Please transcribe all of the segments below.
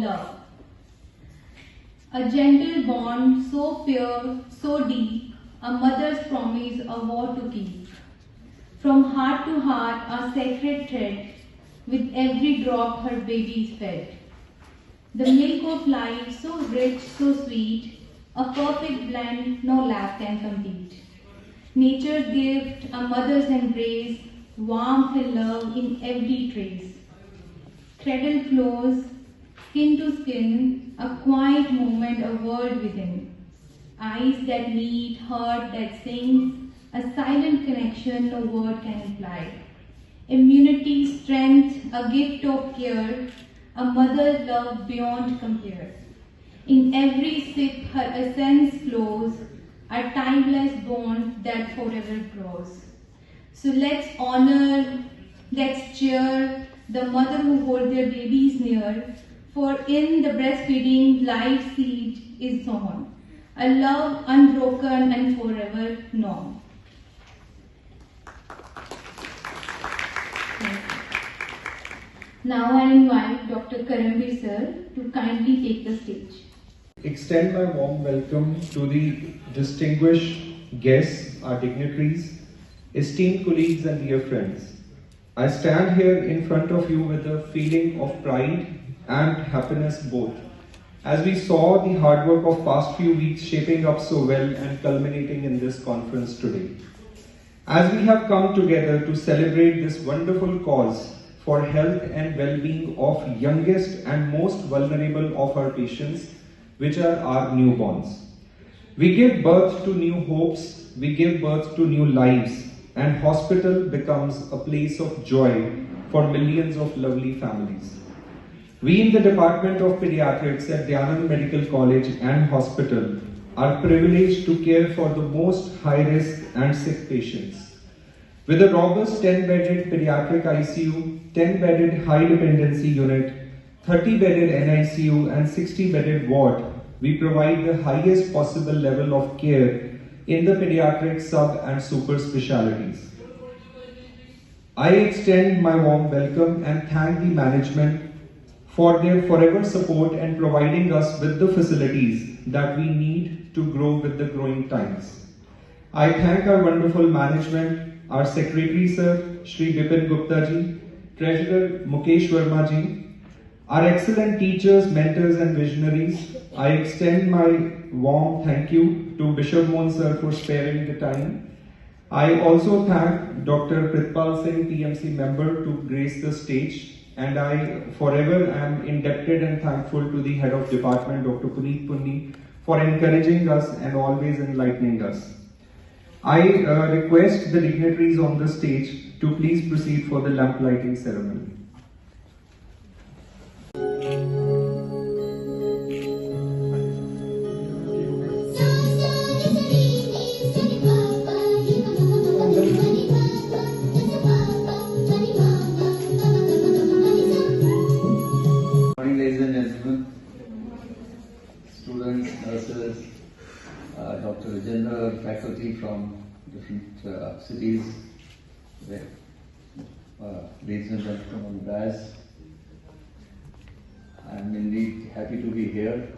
love. A gentle bond so pure, so deep, a mother's promise a vow to keep. From heart to heart a sacred thread, with every drop her baby is fed. The milk of life so rich, so sweet, a perfect blend no lab can compete. Nature's gift, a mother's embrace, warmth and love in every trace. Cradle flows, skin to skin, a quiet moment, a world within. Eyes that meet, heart that sings, a silent connection no word can imply. Immunity, strength, a gift of care, a mother's love beyond compare. In every sip her essence flows, a timeless bond that forever grows. So let's honor, let's cheer the mother who holds their babies near, for in the breastfeeding life seed is sown, a love unbroken and forever known. Now I invite Dr. Karambir sir to kindly take the stage. Extend my warm welcome to the distinguished guests, our dignitaries, esteemed colleagues and dear friends. I stand here in front of you with a feeling of pride and happiness both, as we saw the hard work of past few weeks shaping up so well and culminating in this conference today. As we have come together to celebrate this wonderful cause for health and well-being of youngest and most vulnerable of our patients, which are our newborns. We give birth to new hopes, we give birth to new lives, and hospital becomes a place of joy for millions of lovely families. We in the Department of Pediatrics at Dyanand Medical College and Hospital are privileged to care for the most high-risk and sick patients. With a robust 10-bedded pediatric ICU, 10-bedded high-dependency unit, 30-bedded NICU and 60-bedded ward, we provide the highest possible level of care in the pediatric sub and super specialties. I extend my warm welcome and thank the management for their forever support and providing us with the facilities that we need to grow with the growing times. I thank our wonderful management, our Secretary Sir, Shri Bipin Gupta ji, Treasurer Mukesh Verma ji, our excellent teachers, mentors and visionaries. I extend my warm thank you to Bishav Mohan sir for sparing the time. I also thank Dr. Pritpal Singh, TMC member, to grace the stage, and I forever am indebted and thankful to the Head of Department, Dr. Puneet A Pooni, for encouraging us and always enlightening us. I request the dignitaries on the stage to please proceed for the lamp lighting ceremony. Good morning, ladies and gentlemen, students, nurses, Dr. Vijendra, faculty from different cities, ladies and gentlemen on the dais. I am indeed happy to be here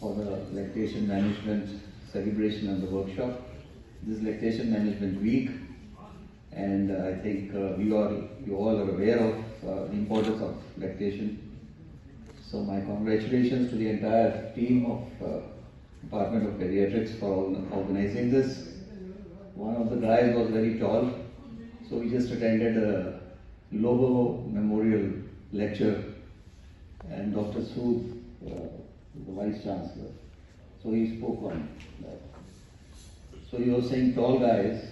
for the lactation management celebration and the workshop. This is Lactation Management Week, and I think you all are aware of the importance of lactation. So my congratulations to the entire team of Department of Pediatrics for organizing this. One of the guys was very tall, so we just attended a Lobo Memorial lecture, and Dr. Sood, the Vice Chancellor, so he spoke on that. So he was saying tall guys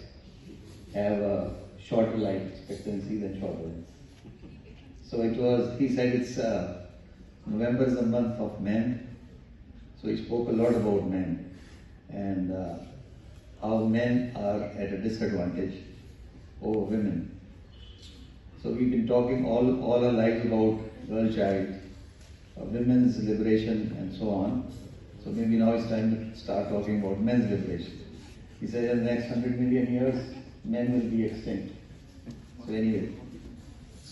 have a shorter life expectancy than short ones. So he said it's November is the month of men. So he spoke a lot about men and how men are at a disadvantage over women. So we've been talking all our lives about girl child, women's liberation and so on. So maybe now it's time to start talking about men's liberation. He said in the next 100 million years, men will be extinct. So anyway,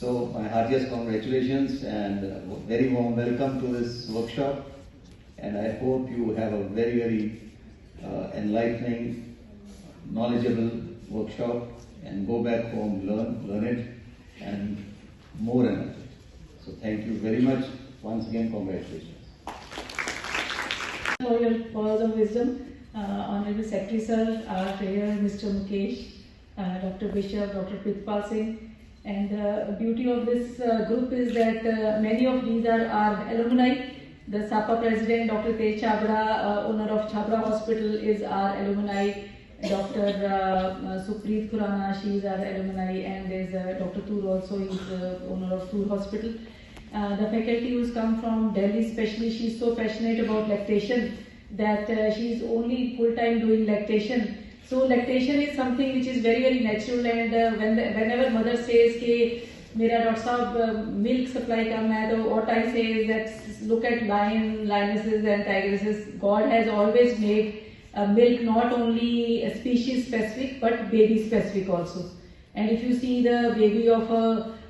So my heartiest congratulations and very warm welcome to this workshop, and I hope you have a very enlightening, knowledgeable workshop and go back home, learn it and more and more. So thank you very much. Once again, congratulations. For your pearls of wisdom, Honorable Secretary Sir, our Treasurer Mr. Mukesh, Dr. Bishav, Dr. Pritpal Singh. And the beauty of this group is that many of these are our alumni. The SAPA President, Dr. Tej Chabra, owner of Chabra Hospital, is our alumni. Dr. Supreet Khurana, she is our alumni, and there's Dr. Tur also, he is the owner of Tur Hospital. The faculty who's come from Delhi especially, she's so passionate about lactation that she's only full-time doing lactation. So lactation is something which is very natural, and whenever mother says कि मेरा doctor साहब milk supply कम है, तो what I say is that look at lionesses and tigresses. God has always made milk not only species specific but baby specific also. And if you see the baby of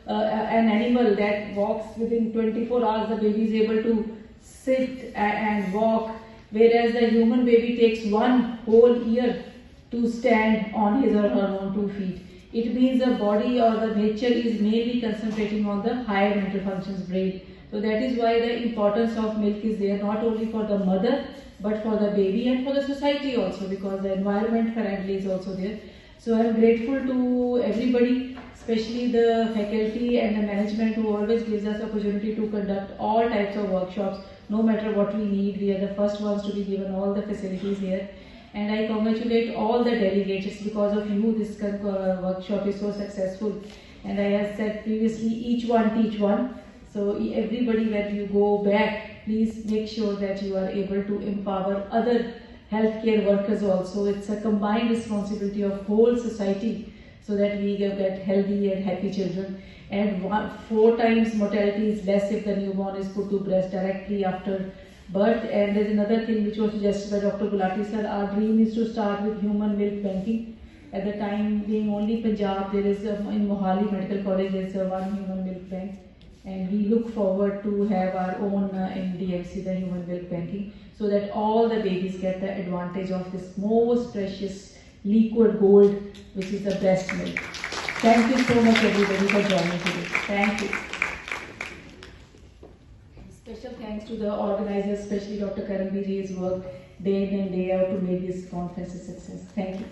an animal that walks within 24 hours, the baby is able to sit and walk, whereas the human baby takes one whole year to stand on his or her own 2 feet. It means the body or the nature is mainly concentrating on the higher mental functions, brain. So that is why the importance of milk is there, not only for the mother but for the baby and for the society also, because the environment friendly is also there. So I am grateful to everybody, especially the faculty and the management, who always gives us opportunity to conduct all types of workshops. No matter what we need, we are the first ones to be given all the facilities here. And I congratulate all the delegates. It's because of you this workshop is so successful. And I have said previously, each one teach one. So everybody, when you go back, please make sure that you are able to empower other healthcare workers also. It's a combined responsibility of whole society so that we get healthy and happy children. And 4 times mortality is less if the newborn is put to breast directly after birth. And there's another thing which was suggested by Dr. Gulati sir. Our dream is to start with human milk banking. At the time being only Punjab, there is in Mohali Medical College, there is one human milk bank. And we look forward to have our own in DMC, the human milk banking, so that all the babies get the advantage of this most precious liquid gold, which is the breast milk. Thank you so much everybody for joining today. Thank you. Special thanks to the organizers, especially Dr. Karanbir, his work day in and day out to make this conference a success. Thank you.